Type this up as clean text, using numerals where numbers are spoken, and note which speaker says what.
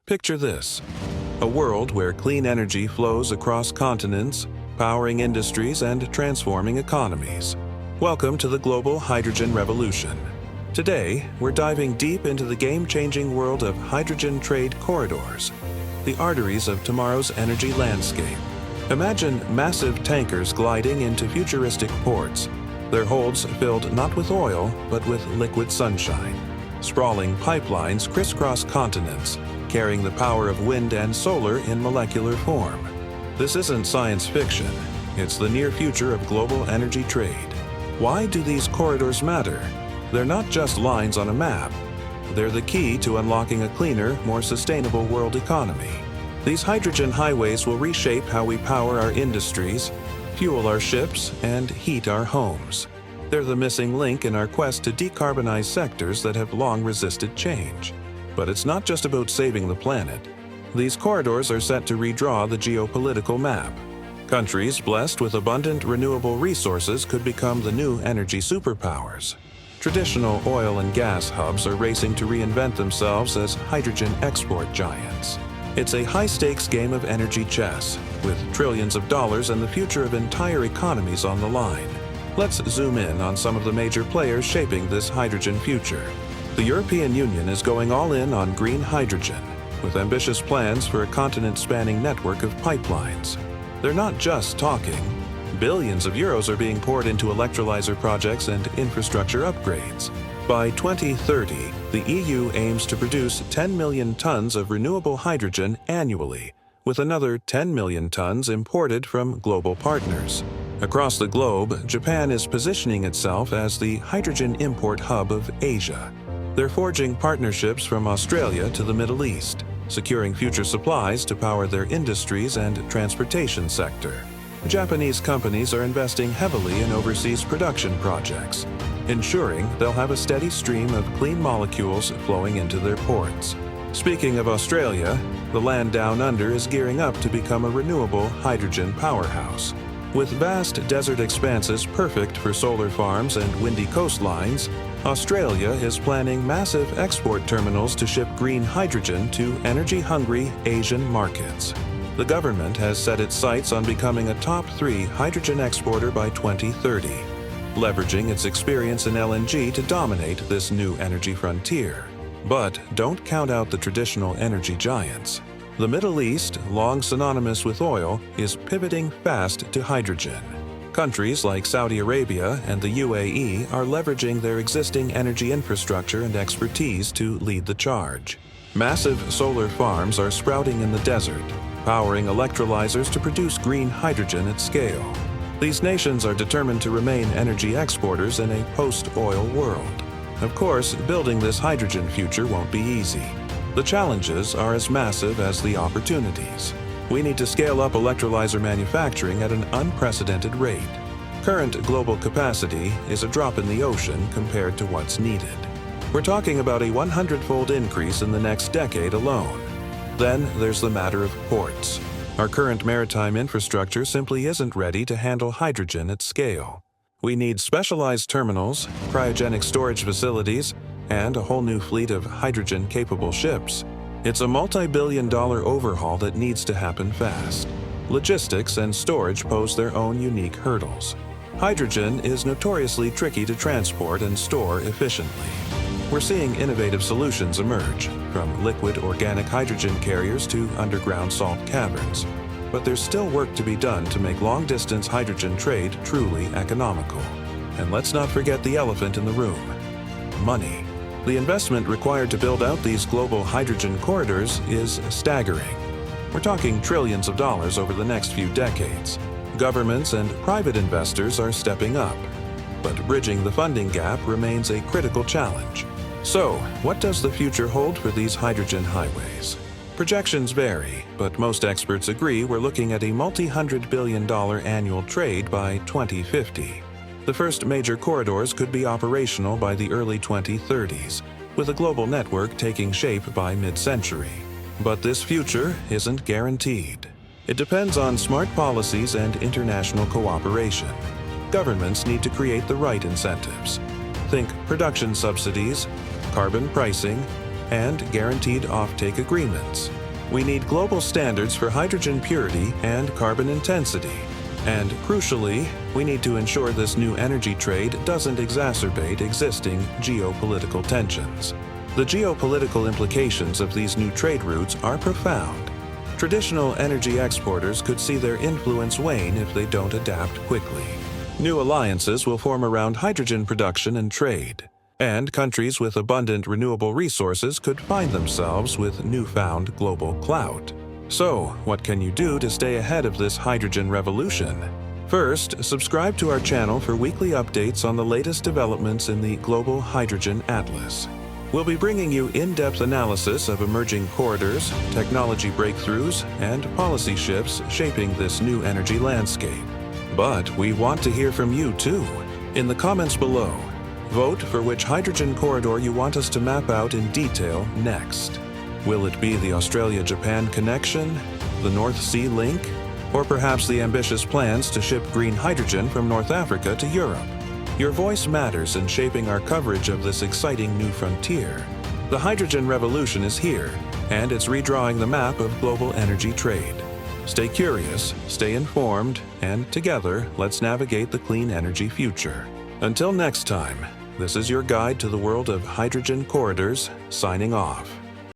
Speaker 1: Picture this: a world where clean energy flows across continents, powering industries and transforming economies. Welcome to the global hydrogen revolution. Today, we're diving deep into the game-changing world of hydrogen trade corridors, the arteries of tomorrow's energy landscape. Imagine massive tankers gliding into futuristic ports, their holds filled not with oil, but with liquid sunshine. Sprawling pipelines crisscross continents, carrying the power of wind and solar in molecular form. This isn't science fiction, it's the near future of global energy trade. Why do these corridors matter? They're not just lines on a map. They're the key to unlocking a cleaner, more sustainable world economy. These hydrogen highways will reshape how we power our industries, fuel our ships, and heat our homes. They're the missing link in our quest to decarbonize sectors that have long resisted change. But it's not just about saving the planet. These corridors are set to redraw the geopolitical map. Countries blessed with abundant renewable resources could become the new energy superpowers. Traditional oil and gas hubs are racing to reinvent themselves as hydrogen export giants. It's a high-stakes game of energy chess, with trillions of dollars and the future of entire economies on the line. Let's zoom in on some of the major players shaping this hydrogen future. The European Union is going all in on green hydrogen, with ambitious plans for a continent-spanning network of pipelines. They're not just talking. Billions of euros are being poured into electrolyzer projects and infrastructure upgrades. By 2030, the EU aims to produce 10 million tons of renewable hydrogen annually, with another 10 million tons imported from global partners. Across the globe, Japan is positioning itself as the hydrogen import hub of Asia. They're forging partnerships from Australia to the Middle East, securing future supplies to power their industries and transportation sector. Japanese companies are investing heavily in overseas production projects, ensuring they'll have a steady stream of clean molecules flowing into their ports. Speaking of Australia, the land down under is gearing up to become a renewable hydrogen powerhouse. With vast desert expanses perfect for solar farms and windy coastlines, Australia is planning massive export terminals to ship green hydrogen to energy-hungry Asian markets. The government has set its sights on becoming a top 3 hydrogen exporter by 2030, leveraging its experience in LNG to dominate this new energy frontier. But don't count out the traditional energy giants. The Middle East, long synonymous with oil, is pivoting fast to hydrogen. Countries like Saudi Arabia and the UAE are leveraging their existing energy infrastructure and expertise to lead the charge. Massive solar farms are sprouting in the desert, powering electrolyzers to produce green hydrogen at scale. These nations are determined to remain energy exporters in a post-oil world. Of course, building this hydrogen future won't be easy. The challenges are as massive as the opportunities. We need to scale up electrolyzer manufacturing at an unprecedented rate. Current global capacity is a drop in the ocean compared to what's needed. We're talking about a 100-fold increase in the next decade alone. Then there's the matter of ports. Our current maritime infrastructure simply isn't ready to handle hydrogen at scale. We need specialized terminals, cryogenic storage facilities, and a whole new fleet of hydrogen-capable ships. It's a multi-billion-dollar overhaul that needs to happen fast. Logistics and storage pose their own unique hurdles. Hydrogen is notoriously tricky to transport and store efficiently. We're seeing innovative solutions emerge, from liquid organic hydrogen carriers to underground salt caverns. But there's still work to be done to make long-distance hydrogen trade truly economical. And let's not forget the elephant in the room: money. The investment required to build out these global hydrogen corridors is staggering. We're talking trillions of dollars over the next few decades. Governments and private investors are stepping up, but bridging the funding gap remains a critical challenge. So, what does the future hold for these hydrogen highways? Projections vary, but most experts agree we're looking at a multi-hundred-billion-dollar annual trade by 2050. The first major corridors could be operational by the early 2030s, with a global network taking shape by mid-century. But this future isn't guaranteed. It depends on smart policies and international cooperation. Governments need to create the right incentives. Think production subsidies, carbon pricing, and guaranteed offtake agreements. We need global standards for hydrogen purity and carbon intensity. And crucially, we need to ensure this new energy trade doesn't exacerbate existing geopolitical tensions. The geopolitical implications of these new trade routes are profound. Traditional energy exporters could see their influence wane if they don't adapt quickly. New alliances will form around hydrogen production and trade, and countries with abundant renewable resources could find themselves with newfound global clout. So, what can you do to stay ahead of this hydrogen revolution? First, subscribe to our channel for weekly updates on the latest developments in the Global Hydrogen Atlas. We'll be bringing you in-depth analysis of emerging corridors, technology breakthroughs, and policy shifts shaping this new energy landscape. But we want to hear from you too. In the comments below, vote for which hydrogen corridor you want us to map out in detail next. Will it be the Australia-Japan connection, the North Sea link, or perhaps the ambitious plans to ship green hydrogen from North Africa to Europe? Your voice matters in shaping our coverage of this exciting new frontier. The hydrogen revolution is here, and it's redrawing the map of global energy trade. Stay curious, stay informed, and together, let's navigate the clean energy future. Until next time, this is your guide to the world of hydrogen corridors, signing off.